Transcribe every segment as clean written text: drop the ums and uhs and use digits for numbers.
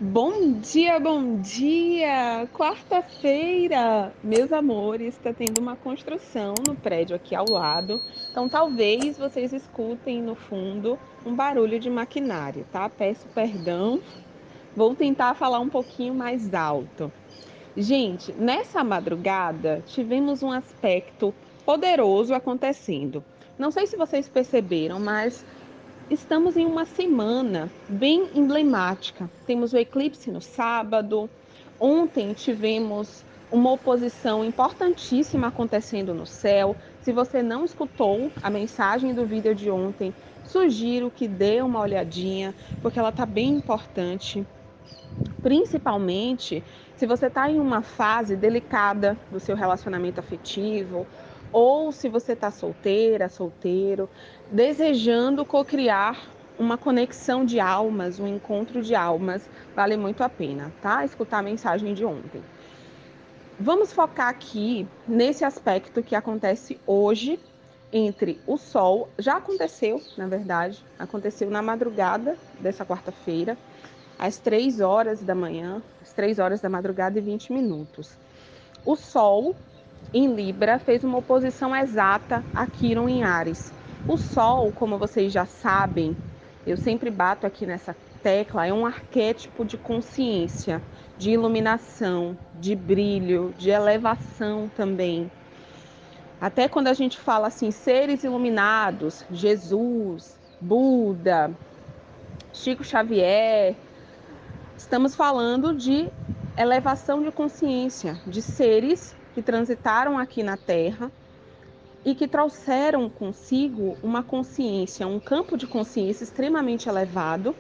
Bom dia, bom dia! Quarta-feira, meus amores, está tendo uma construção no prédio aqui ao lado, então talvez vocês escutem no fundo um barulho de maquinário, tá? Peço perdão, vou tentar falar um pouquinho mais alto. Gente, nessa madrugada tivemos um aspecto poderoso acontecendo. Não sei se vocês perceberam, mas estamos em uma semana bem emblemática. Temos o eclipse no sábado. Ontem tivemos uma oposição importantíssima acontecendo no céu. Se você não escutou a mensagem do vídeo de ontem, sugiro que dê uma olhadinha, porque ela está bem importante. Principalmente se você está em uma fase delicada do seu relacionamento afetivo, ou se você está solteira, solteiro, desejando cocriar uma conexão de almas, um encontro de almas, vale muito a pena, tá? Escutar a mensagem de ontem. Vamos focar aqui nesse aspecto que acontece hoje entre o Sol, já aconteceu, na verdade, aconteceu na madrugada dessa quarta-feira, às 3 horas da manhã, às 3 horas da madrugada e 20 minutos. O Sol, em Libra, fez uma oposição exata a Quirón em Áries. O Sol, como vocês já sabem, eu sempre bato aqui nessa tecla, é um arquétipo de consciência, de iluminação, de brilho, de elevação também. Até quando a gente fala assim, seres iluminados, Jesus, Buda, Chico Xavier, estamos falando de elevação de consciência, de seres que transitaram aqui na Terra e que trouxeram consigo uma consciência, um campo de consciência extremamente elevado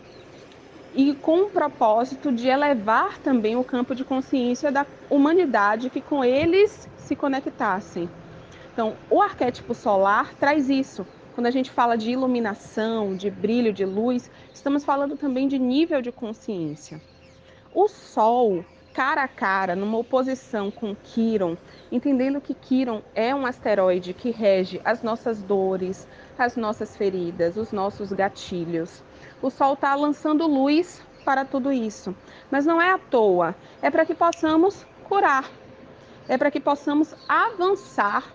e com o propósito de elevar também o campo de consciência da humanidade que com eles se conectassem. Então, o arquétipo solar traz isso. Quando a gente fala de iluminação, de brilho, de luz, estamos falando também de nível de consciência. O Sol, cara a cara, numa oposição com Quirón, entendendo que Quirón é um asteroide que rege as nossas dores, as nossas feridas, os nossos gatilhos. O Sol está lançando luz para tudo isso, mas não é à toa, é para que possamos curar, é para que possamos avançar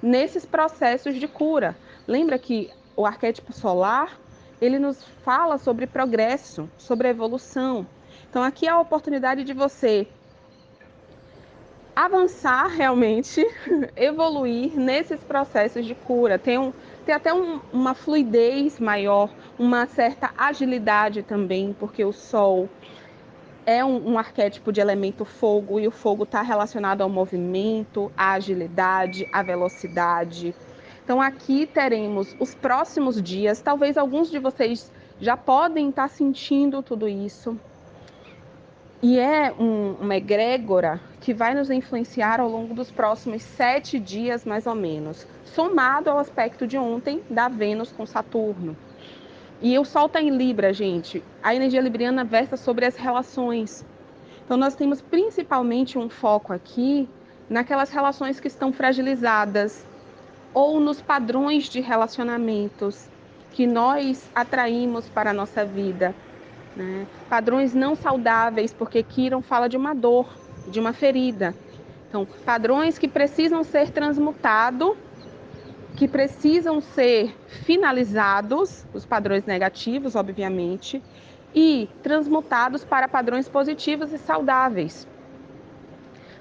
nesses processos de cura. Lembra que o arquétipo solar, ele nos fala sobre progresso, sobre evolução. Então aqui é a oportunidade de você avançar realmente, evoluir nesses processos de cura. Tem até uma fluidez maior, uma certa agilidade também, porque o Sol é um arquétipo de elemento fogo e o fogo está relacionado ao movimento, à agilidade, à velocidade. Então aqui teremos os próximos dias, talvez alguns de vocês já podem estar sentindo tudo isso. E é uma egrégora que vai nos influenciar ao longo dos próximos 7 dias, mais ou menos, somado ao aspecto de ontem da Vênus com Saturno. E o Sol está em Libra, gente. A energia libriana versa sobre as relações. Então, nós temos principalmente um foco aqui naquelas relações que estão fragilizadas ou nos padrões de relacionamentos que nós atraímos para a nossa vida, né? Padrões não saudáveis, porque Quirón fala de uma dor, de uma ferida. Então, padrões que precisam ser transmutados, que precisam ser finalizados, os padrões negativos, obviamente, e transmutados para padrões positivos e saudáveis.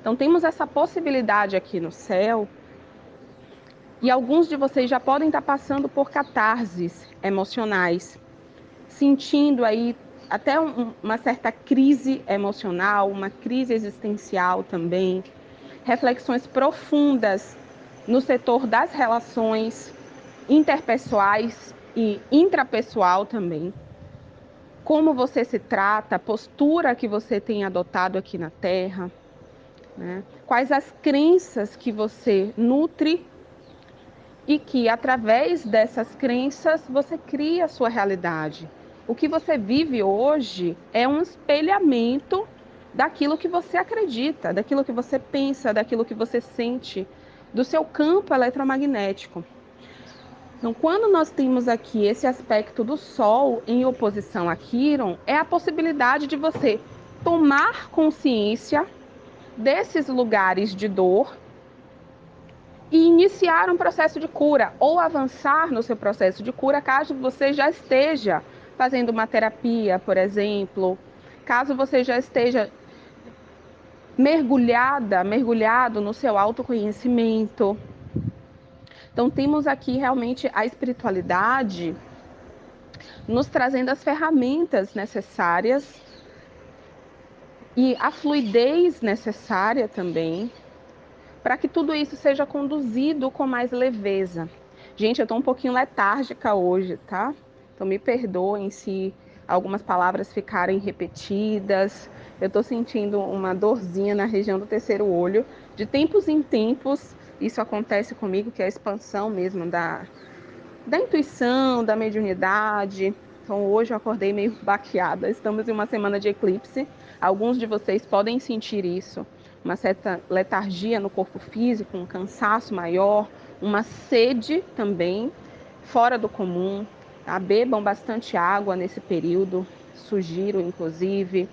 Então, temos essa possibilidade aqui no céu, e alguns de vocês já podem estar passando por catarses emocionais, sentindo aí até uma certa crise emocional, uma crise existencial também, reflexões profundas no setor das relações interpessoais e intrapessoal também. Como você se trata, a postura que você tem adotado aqui na Terra, né? Quais as crenças que você nutre e que, através dessas crenças, você cria a sua realidade. O que você vive hoje é um espelhamento daquilo que você acredita, daquilo que você pensa, daquilo que você sente, do seu campo eletromagnético. Então, quando nós temos aqui esse aspecto do Sol em oposição a Quirón, é a possibilidade de você tomar consciência desses lugares de dor e iniciar um processo de cura ou avançar no seu processo de cura, caso você já esteja fazendo uma terapia, por exemplo, caso você já esteja mergulhado no seu autoconhecimento. Então temos aqui realmente a espiritualidade nos trazendo as ferramentas necessárias e a fluidez necessária também para que tudo isso seja conduzido com mais leveza. Gente, eu estou um pouquinho letárgica hoje, tá? Então me perdoem se algumas palavras ficarem repetidas. Eu estou sentindo uma dorzinha na região do terceiro olho. De tempos em tempos, isso acontece comigo, que é a expansão mesmo da intuição, da mediunidade. Então hoje eu acordei meio baqueada. Estamos em uma semana de eclipse. Alguns de vocês podem sentir isso. Uma certa letargia no corpo físico, um cansaço maior, uma sede também, fora do comum. Tá? Bebam bastante água nesse período, sugiro inclusive.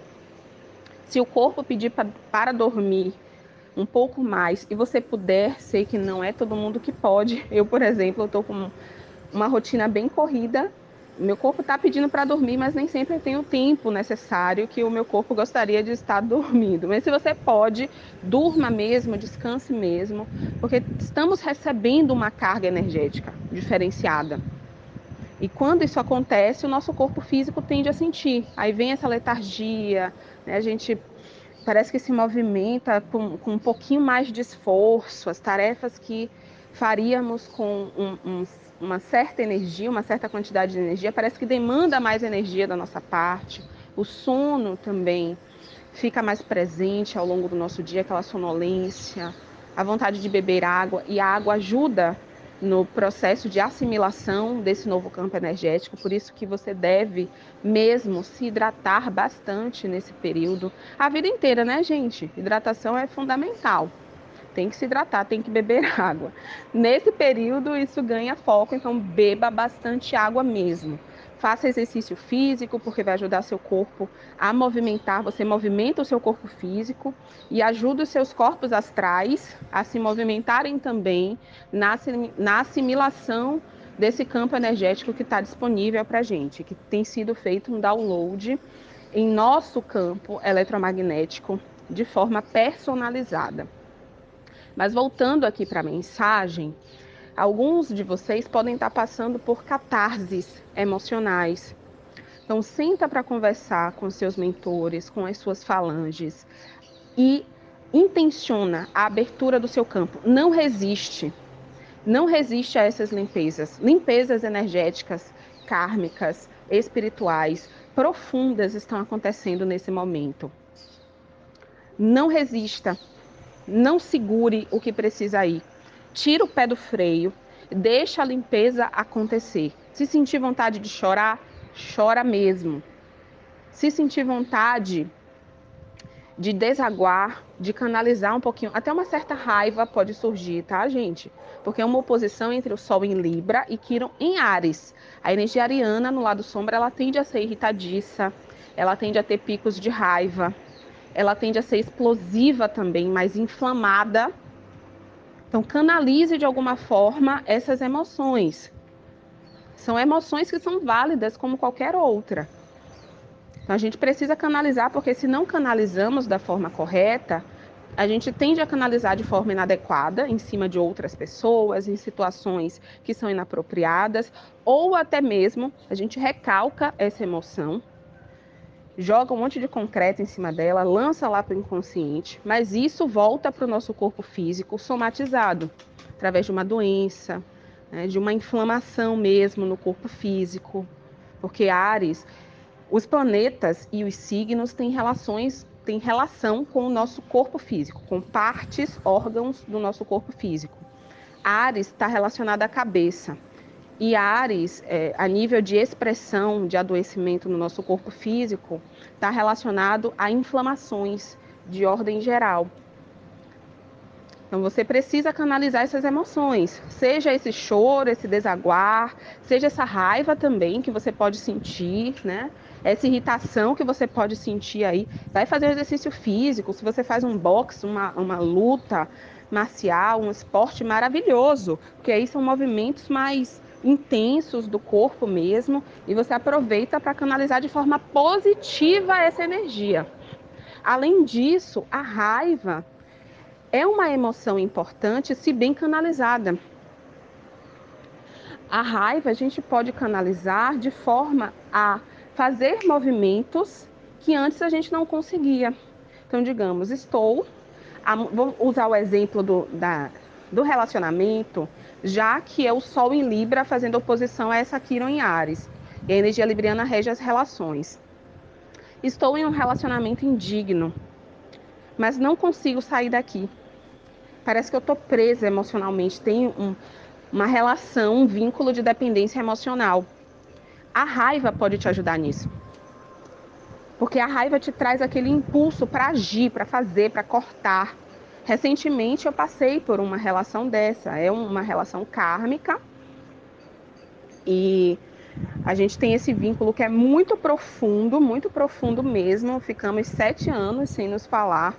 Se o corpo pedir para dormir um pouco mais e você puder, sei que não é todo mundo que pode. Eu, por exemplo, estou com uma rotina bem corrida. Meu corpo está pedindo para dormir, mas nem sempre eu tenho o tempo necessário que o meu corpo gostaria de estar dormindo. Mas se você pode, durma mesmo, descanse mesmo, porque estamos recebendo uma carga energética diferenciada. E quando isso acontece, o nosso corpo físico tende a sentir. Aí vem essa letargia, né? A gente parece que se movimenta com um pouquinho mais de esforço, as tarefas que faríamos com uma certa energia, uma certa quantidade de energia, parece que demanda mais energia da nossa parte. O sono também fica mais presente ao longo do nosso dia, aquela sonolência, a vontade de beber água, e a água ajuda no processo de assimilação desse novo campo energético, por isso que você deve mesmo se hidratar bastante nesse período. A vida inteira, né, gente? Hidratação é fundamental. Tem que se hidratar, tem que beber água. Nesse período, isso ganha foco, então beba bastante água mesmo. Faça exercício físico, porque vai ajudar seu corpo a movimentar. Você movimenta o seu corpo físico e ajuda os seus corpos astrais a se movimentarem também na assimilação desse campo energético que está disponível para a gente, que tem sido feito um download em nosso campo eletromagnético de forma personalizada. Mas voltando aqui para a mensagem, alguns de vocês podem estar passando por catarses emocionais. Então, senta para conversar com seus mentores, com as suas falanges e intenciona a abertura do seu campo. Não resiste. Não resiste a essas limpezas. Limpezas energéticas, kármicas, espirituais, profundas estão acontecendo nesse momento. Não resista. Não segure o que precisa ir. Tira o pé do freio, deixa a limpeza acontecer. Se sentir vontade de chorar, chora mesmo. Se sentir vontade de desaguar, de canalizar um pouquinho, até uma certa raiva pode surgir, tá, gente? Porque é uma oposição entre o Sol em Libra e Quirón em Áries. A energia ariana no lado sombra, ela tende a ser irritadiça, ela tende a ter picos de raiva, ela tende a ser explosiva também, mais inflamada. Então, canalize de alguma forma essas emoções. São emoções que são válidas como qualquer outra. Então, a gente precisa canalizar, porque se não canalizamos da forma correta, a gente tende a canalizar de forma inadequada, em cima de outras pessoas, em situações que são inapropriadas, ou até mesmo a gente recalca essa emoção, joga um monte de concreto em cima dela, lança lá para o inconsciente, mas isso volta para o nosso corpo físico somatizado, através de uma doença, né, de uma inflamação mesmo no corpo físico, porque Áries, os planetas e os signos têm relação com o nosso corpo físico, com partes, órgãos do nosso corpo físico. Áries está relacionado à cabeça. E Áries, a nível de expressão de adoecimento no nosso corpo físico, está relacionado a inflamações de ordem geral. Então você precisa canalizar essas emoções, seja esse choro, esse desaguar, seja essa raiva também que você pode sentir, né? essa irritação que você pode sentir aí. Vai fazer exercício físico, se você faz um boxe, uma luta marcial, um esporte maravilhoso, porque aí são movimentos mais intensos do corpo mesmo, e você aproveita para canalizar de forma positiva essa energia. Além disso, a raiva é uma emoção importante se bem canalizada. A raiva a gente pode canalizar de forma a fazer movimentos que antes a gente não conseguia. Então, digamos, vou usar o exemplo do relacionamento, já que é o Sol em Libra fazendo oposição a essa Quirón em Áries. E a energia libriana rege as relações. Estou em um relacionamento indigno, mas não consigo sair daqui. Parece que eu estou presa emocionalmente, tenho uma relação, um vínculo de dependência emocional. A raiva pode te ajudar nisso. Porque a raiva te traz aquele impulso para agir, para fazer, para cortar. Recentemente eu passei por uma relação dessa, é uma relação kármica. E a gente tem esse vínculo que é muito profundo mesmo. Ficamos 7 anos sem nos falar,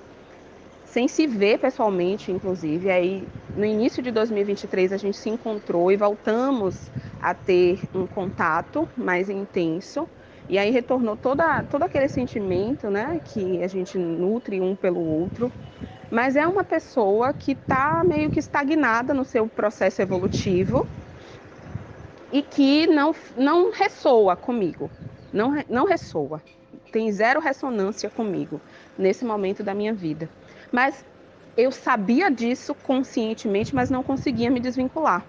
sem se ver pessoalmente, inclusive. Aí, no início de 2023, a gente se encontrou e voltamos a ter um contato mais intenso. E aí retornou todo aquele sentimento, né, que a gente nutre um pelo outro. Mas é uma pessoa que está meio que estagnada no seu processo evolutivo e que não ressoa comigo. Não ressoa. Tem zero ressonância comigo nesse momento da minha vida. Mas eu sabia disso conscientemente, mas não conseguia me desvincular.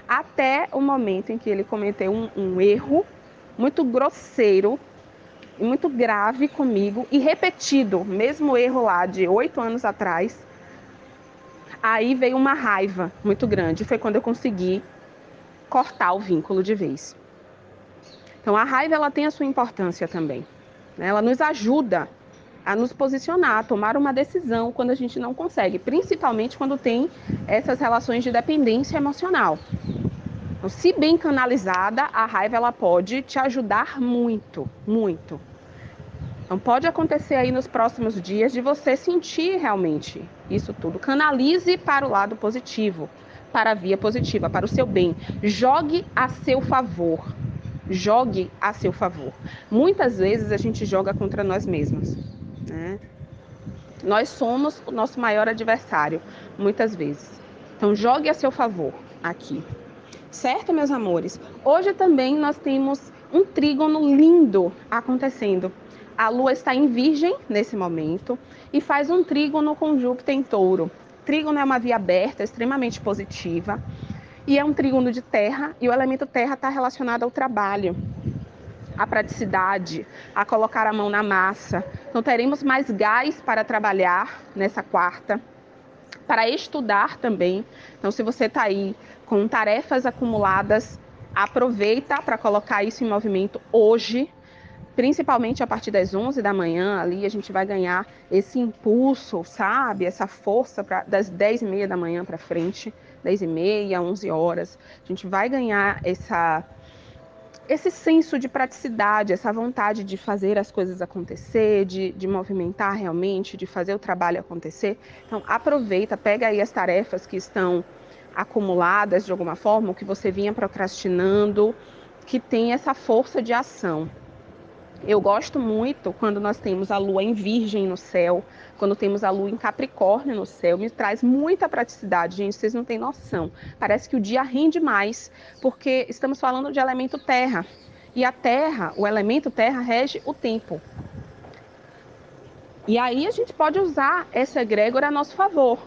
Até o momento em que ele cometeu um erro muito grosseiro e muito grave comigo e repetido, mesmo erro lá de 8 anos atrás. Aí veio uma raiva muito grande. Foi quando eu consegui cortar o vínculo de vez. Então a raiva ela tem a sua importância também, né? Ela nos ajuda a nos posicionar, a tomar uma decisão quando a gente não consegue, principalmente quando tem essas relações de dependência emocional. Então, se bem canalizada, a raiva ela pode te ajudar muito, muito. Então pode acontecer aí nos próximos dias de você sentir realmente isso tudo. Canalize para o lado positivo, para a via positiva, para o seu bem. Jogue a seu favor. Jogue a seu favor. Muitas vezes a gente joga contra nós mesmos, né? Nós somos o nosso maior adversário, muitas vezes. Então jogue a seu favor aqui. Certo, meus amores? Hoje também nós temos um trígono lindo acontecendo. A Lua está em Virgem nesse momento e faz um trígono com Júpiter em Touro. Trígono é uma via aberta, extremamente positiva, e é um trígono de terra, e o elemento terra está relacionado ao trabalho, à praticidade, a colocar a mão na massa. Então teremos mais gás para trabalhar nessa quarta, para estudar também. Então, se você está aí com tarefas acumuladas, aproveita para colocar isso em movimento hoje, principalmente a partir das 11 da manhã, ali a gente vai ganhar esse impulso, sabe? Essa força das 10h30 da manhã para frente, 10h30, 11 horas. A gente vai ganhar esse senso de praticidade, essa vontade de fazer as coisas acontecer, de movimentar realmente, de fazer o trabalho acontecer. Então, aproveita, pega aí as tarefas que estão acumuladas de alguma forma, o que você vinha procrastinando, que tem essa força de ação. Eu gosto muito quando nós temos a Lua em Virgem no céu, quando temos a Lua em Capricórnio no céu, me traz muita praticidade, gente, vocês não têm noção. Parece que o dia rende mais, porque estamos falando de elemento terra. E a terra, o elemento terra, rege o tempo. E aí a gente pode usar essa egrégora a nosso favor.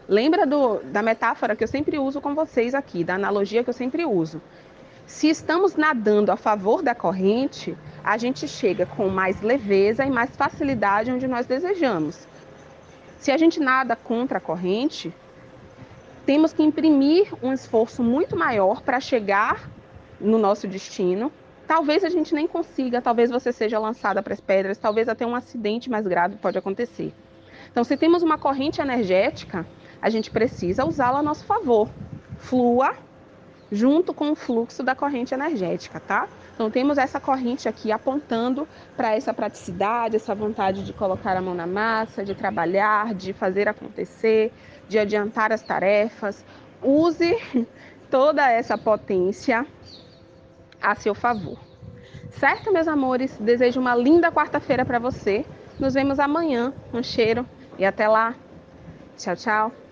Lembra da metáfora que eu sempre uso com vocês aqui, da analogia que eu sempre uso. Se estamos nadando a favor da corrente, a gente chega com mais leveza e mais facilidade onde nós desejamos. Se a gente nada contra a corrente, temos que imprimir um esforço muito maior para chegar no nosso destino. Talvez a gente nem consiga, talvez você seja lançada para as pedras, talvez até um acidente mais grave pode acontecer. Então, se temos uma corrente energética, a gente precisa usá-la a nosso favor. Flua junto com o fluxo da corrente energética, tá? Então, temos essa corrente aqui apontando para essa praticidade, essa vontade de colocar a mão na massa, de trabalhar, de fazer acontecer, de adiantar as tarefas. Use toda essa potência a seu favor. Certo, meus amores? Desejo uma linda quarta-feira para você. Nos vemos amanhã. Um cheiro e até lá. Tchau, tchau.